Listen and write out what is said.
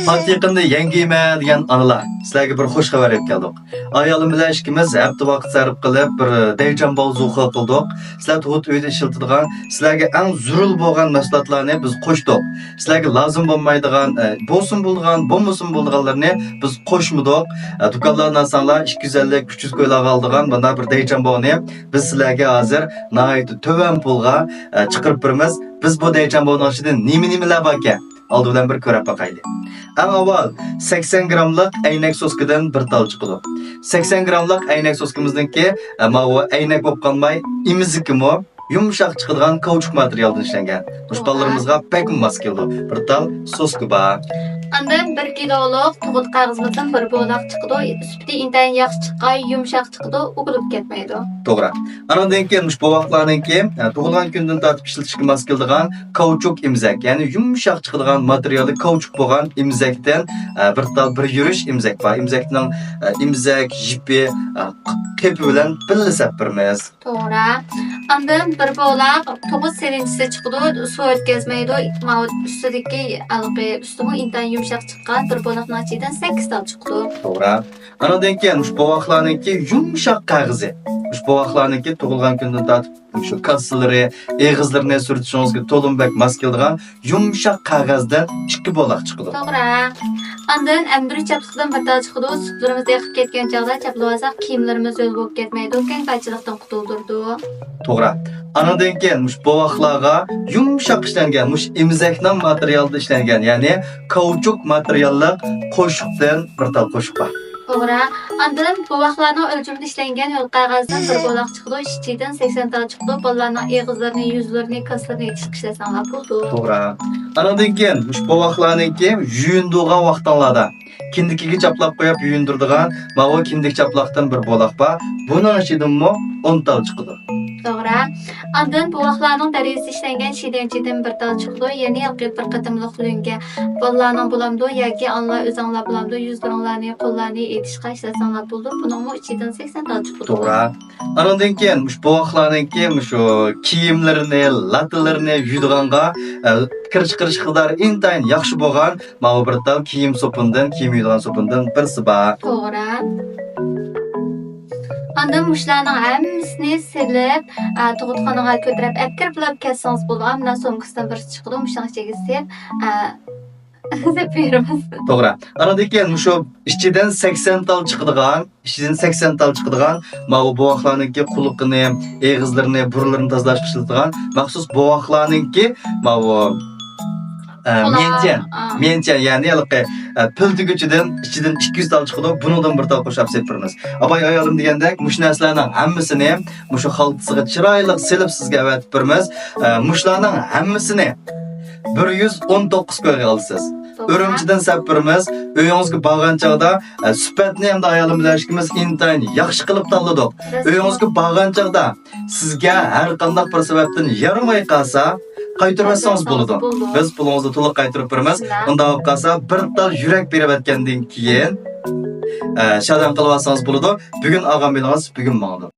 Pat yaqında yangiyman degan onalar, sizlarga bir xush xabar olib keldik. Ayolim bilan ikkimiz hafta vaqt sarf qilib bir deyjan bozug'i qildik. Sizlar to't uyda ishlatadigan, sizlarga eng zarur bo'lgan mahsulotlarni biz qo'shdik. Sizlarga lozim bo'lmaydigan, bo'lsin bo'lgan, bo'lmasin bo'lganlarni biz qo'shmadik. Do'konlardan sanlar 250-300 ko'ylab oldigan bunda bir deyjan bog'ni biz sizlarga hozir nihoyat to'van pulga chiqarib beramiz. Biz bu deyjan bog'ning ichida nima-nimalar bor ekan? Oldi bilan bir ko'rib boqaylik. Eng avval 80 gramlik aynak soskadan bir tal chiqadi. 80 gramlik aynak soskamizniki ama o aynak bo'lib qolmay, imizikimi yumshoq chiqadigan kauchuk materialdan ishlangan. Mushqallarimizga pek mos keldi. Bir tal soska bor. Andan 1 kiloluk tug'ut qog'ozimizdan bir bo'laq chiqdi. Sufti intayin yaxshi chiqqan, yumshoq chiqdi, o'g'ilib ketmaydi. To'g'ri. Anadan keyin bu vaqtlarninki tug'ilgan kundan tortib ishlatishga mos keladigan kauchuk imzak, ya'ni yumshoq chiqadigan materiali kauchuk bo'lgan imzakdan bir tal bir yurish imzak bor. Imzakning imzak, jipi, qepi bilan birga sapirmiz. To'g'ri. Andan bir bo'laq tug'ut selinchisi chiqdi, suv o'tkazmaydi. Mana ustidagi alqi ustimi intayin yumshoq chiqqan bir bo'laqning ichidan 8 tal chiqdi. To'g'ri. Anadan keyin bu vaqtlarninki yumshoq qog'ozi. Bu vaqtlarninki tug'ilgan kundan tortib shu kassalari, eg'izlarini surtishingizga to'linbek mos keladigan yumshoq qog'ozdan 2 bo'laq chiqdi. To'g'ri. Andan M1 chapliqdan bir tal chiqdi. Sutlarimiz yaqib ketgan chog'da chaplab olsak, kiyimlarimiz yo'l bo'lib ketmaydi. Kengqaychilikdan qutuldirdi. To'g'ri. Anadan keyin bu vaqtlarga yumshoq ishlangan, imzakdan materialda ishlangan, ya'ni kauchuk materiallar qo'shiqdan bir tal qo'shiq bor. To'g'ri. Andan bu vaqtlarning o'lchimida ishlangan yo'l qog'ozdan bir bo'laq chiqdi. Ichidan 80 tal chiqdi. Bolalarning eg'izlarini, yuzlarini, kaslarini yetishtirsanlar bo'ldi. To'g'ri. Anadan keyin bu vaqtlarninki yuyindigan vaqtlarda kindikiga chaplab qo'yib yuyindiradigan, mana kindik chaplaqdan bir bo'laq bor. Buning ichidanmi 10 tal chiqdi. To'g'ri. Andan bu vaqtlarning darajasi ishlangan shirinchidan bir tal chiqdi. Ya'ni yaqin bir qatimliq lunga bolalarning bo'lamdi yoki onlar o'zinglar bo'lamdi, yuzlaringlarni, qo'llarini etishga ishlatsanlar bo'ldi. Buning ichidan 80 tal chiqdi. To'g'ri. Anadan keyin bu vaqtlarninki shu kiyimlarini, latalarini yuydiganga kirish qidar intayin yaxshi bo'lgan, mana bir tal kiyim so'pindan, kiyim yuydigan so'pindan birsi bor. To'g'ri. Andan mushlarning hammasini silib, tug'utxonaga ko'tarib, kirib olib ketsangiz bo'ladi. Ammo so'mkasidan birisi chiqdi, mushning ichiga silib beramiz. To'g'ri. Anadan keyin shu ichidan 80 tal chiqadigan, mana bu vaqtlarninki quliqini, eg'izlarini, burunlarini tozalashga ishlatilgan maxsus bu vaqtlarninki mana bu menchen, ya'ni pil tuguchidan ichidan 200 tal chiqadi, bundan bir tal qo'shib sepirmiz. Abay ayolim degandek, mush narsalarning hammasini mushu xaltasiga chiroyli silib sizga avatib beramiz. Mushlarning hammasini 119 ko'rga olasiz. Urumchidan sapirimiz, uyingizga borgan chog'da sifatni ham ayolim bilan ishimiz intayin yaxshi qilib tanladik. Uyingizga borgan chog'da sizga har qanday bir sababdan yaramay qolsa, qaytarmasangiz bo'ladi. Biz pulingizni to'liq qaytarib beramiz. Unda olib qolsa, bir tal yurak berib o'tgandan keyin shodon qilib olsangiz bo'ladi. Bugun olgan bilingiz, bugun ma'lum.